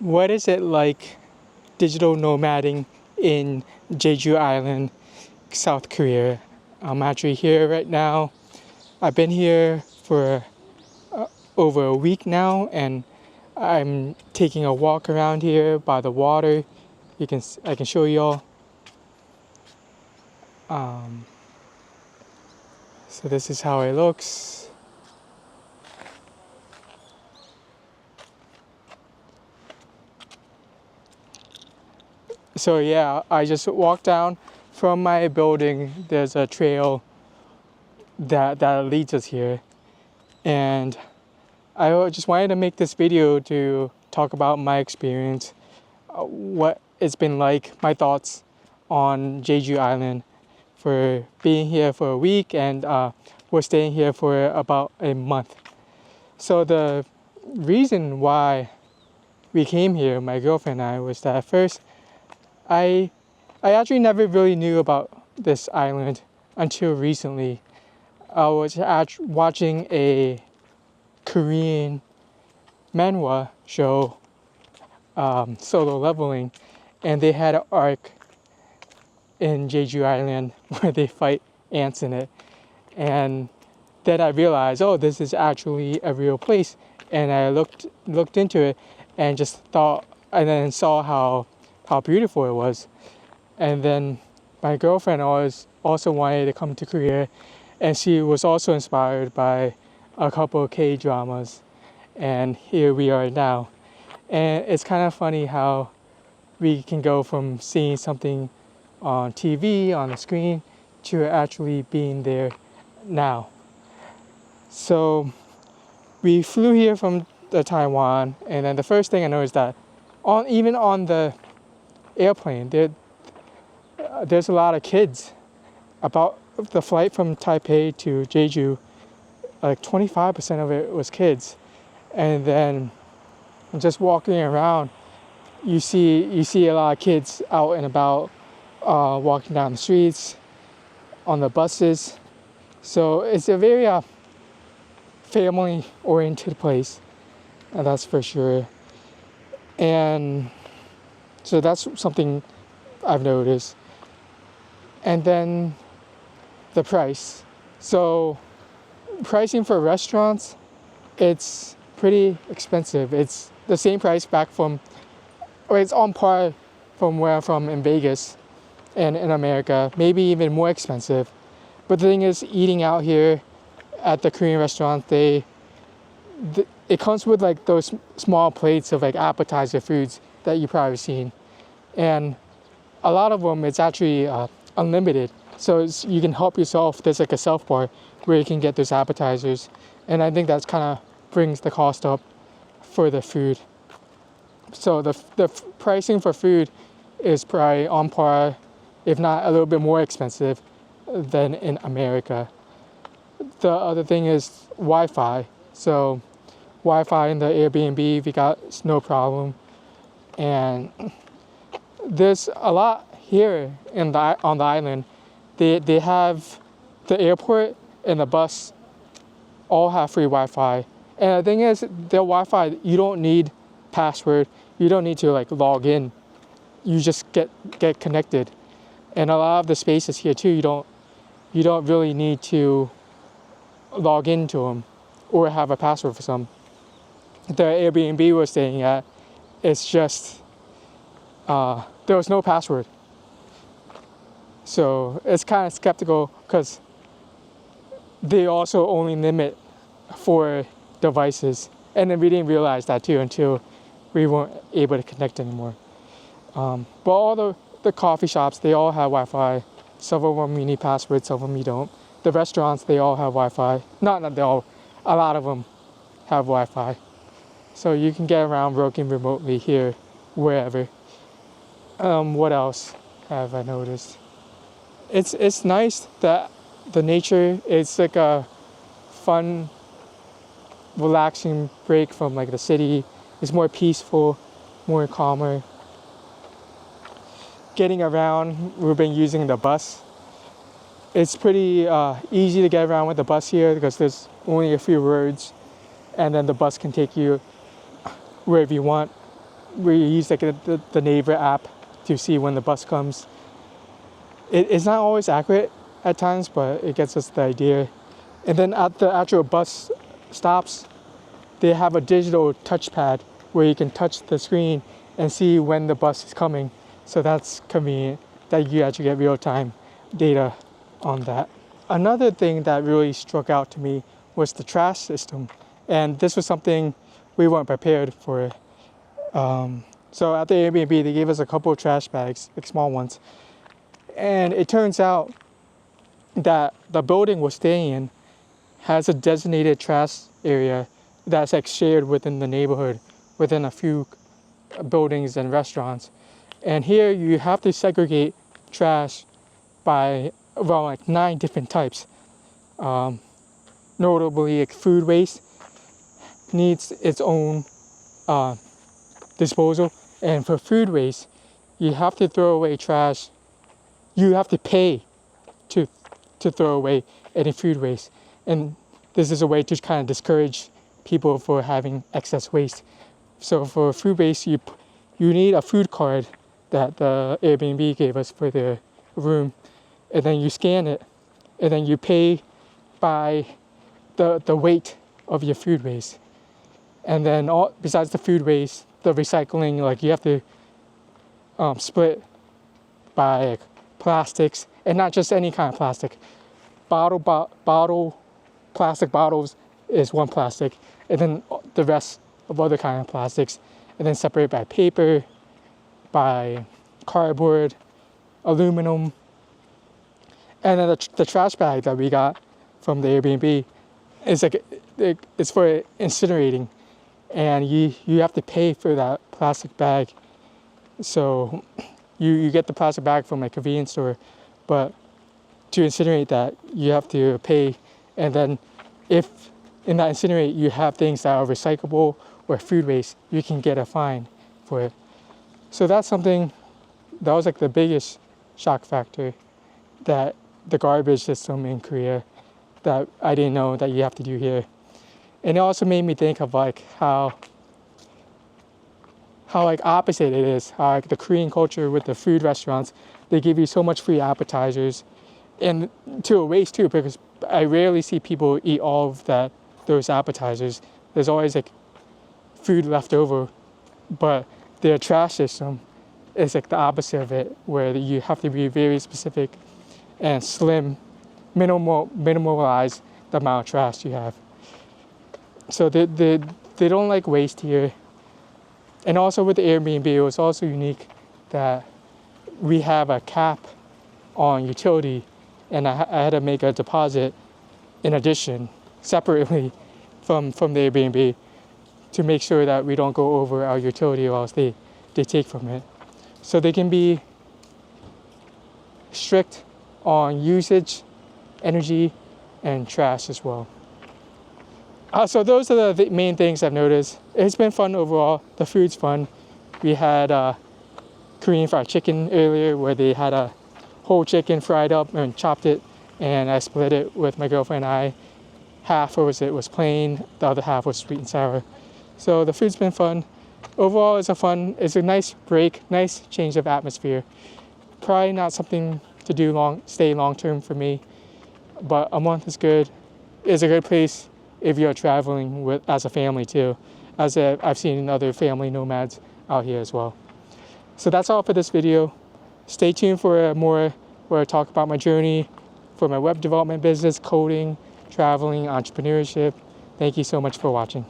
What is it like digital nomading in Jeju Island, South Korea? I'm actually here right now. I've been here for over a week now, and I'm taking a walk around here by the water. I can show y'all. So this is how it looks. So yeah, I just walked down from my building. There's a trail that leads us here, and I just wanted to make this video to talk about my experience, what it's been like, my thoughts on Jeju Island for being here for a week, and we're staying here for about a month. So the reason why we came here, my girlfriend and I, was that at first I actually never really knew about this island until recently. I was watching a Korean manhwa show, Solo Leveling, and they had an arc in Jeju Island where they fight ants in it. And then I realized, oh, this is actually a real place. And I looked into it and just thought, and then saw how beautiful it was. And then my girlfriend also wanted to come to Korea, and she was also inspired by a couple of K-dramas. And here we are now. And it's kind of funny how we can go from seeing something on TV, on the screen, to actually being there now. So we flew here from Taiwan, and then the first thing I noticed that even on the airplane, there's a lot of kids. About the flight from Taipei to Jeju, like 25% of it was kids. And then just walking around, you see a lot of kids out and about, walking down the streets, on the buses. So it's a very family-oriented place, that's for sure. And so that's something I've noticed. And then the price. So pricing for restaurants, it's pretty expensive. It's the same price it's on par from where I'm from in Vegas and in America, maybe even more expensive. But the thing is, eating out here at the Korean restaurant, it comes with like those small plates of like appetizer foods that you've probably seen. And a lot of them, it's actually unlimited. So you can help yourself. There's like a self bar where you can get those appetizers. And I think that's kind of brings the cost up for the food. So the pricing for food is probably on par, if not a little bit more expensive than in America. The other thing is Wi-Fi. So Wi-Fi in the Airbnb, we got no problem. And there's a lot here on the island. They have the airport and the bus all have free Wi-Fi. And the thing is, their Wi-Fi, you don't need password. You don't need to like log in. You just get connected. And a lot of the spaces here too, you don't really need to log into them or have a password for some. The Airbnb we're staying at, it's just there was no password. So it's kind of skeptical because they also only limit 4 devices. And then we didn't realize that too until we weren't able to connect anymore. But all the coffee shops, they all have Wi-Fi. Some of them you need passwords, some of them you don't. The restaurants, they all have Wi-Fi. Not they all, a lot of them have Wi-Fi. So you can get around working remotely here, wherever. What else have I noticed? It's nice that the nature, it's like a fun, relaxing break from like the city. It's more peaceful, more calmer. Getting around, we've been using the bus. It's pretty easy to get around with the bus here because there's only a few roads, and then the bus can take you wherever you want. we use like the Naver app to see when the bus comes. It's not always accurate at times, but it gets us the idea. And then at the actual bus stops, they have a digital touchpad where you can touch the screen and see when the bus is coming. So that's convenient that you actually get real-time data on that. Another thing that really struck out to me was the trash system. And this was something we weren't prepared for. So at the Airbnb, they gave us a couple of trash bags, like small ones. And it turns out that the building we're staying in has a designated trash area that's like shared within the neighborhood, within a few buildings and restaurants. And here you have to segregate trash by around like 9 different types. Notably, like food waste needs its own disposal. And for food waste, you have to throw away trash. You have to pay to throw away any food waste. And this is a way to kind of discourage people for having excess waste. So for food waste, you need a food card that the Airbnb gave us for the room. And then you scan it. And then you pay by the weight of your food waste. And then besides the food waste, the recycling, like you have to split by like plastics, and not just any kind of plastic. Plastic bottles is one plastic, and then the rest of other kind of plastics, and then separate by paper, by cardboard, aluminum, and then the trash bag that we got from the Airbnb is like it's for incinerating. And you have to pay for that plastic bag. So you get the plastic bag from a convenience store, but to incinerate that, you have to pay. And then if in that incinerate you have things that are recyclable or food waste, you can get a fine for it. So that's something that was like the biggest shock factor, that the garbage system in Korea that I didn't know that you have to do here. And it also made me think of like how like opposite it is. How like the Korean culture with the food restaurants, they give you so much free appetizers, and to a waste too, because I rarely see people eat all of those appetizers. There's always like food left over, but their trash system is like the opposite of it, where you have to be very specific and minimalize the amount of trash you have. So they don't like waste here. And also with the Airbnb, it was also unique that we have a cap on utility, and I had to make a deposit in addition, separately from the Airbnb, to make sure that we don't go over our utility, or else they take from it. So they can be strict on usage, energy, and trash as well. So those are the main things I've noticed. It's been fun overall. The food's fun. We had Korean fried chicken earlier, where they had a whole chicken fried up and chopped it, and I split it with my girlfriend and I. Half was plain, the other half was sweet and sour. So the food's been fun. Overall, it's a nice break, nice change of atmosphere. Probably not something to do stay long term for me, but a month is good. It's a good place if you're traveling as a family too, as I've seen other family nomads out here as well. So that's all for this video. Stay tuned for more where I talk about my journey for my web development business, coding, traveling, entrepreneurship. Thank you so much for watching.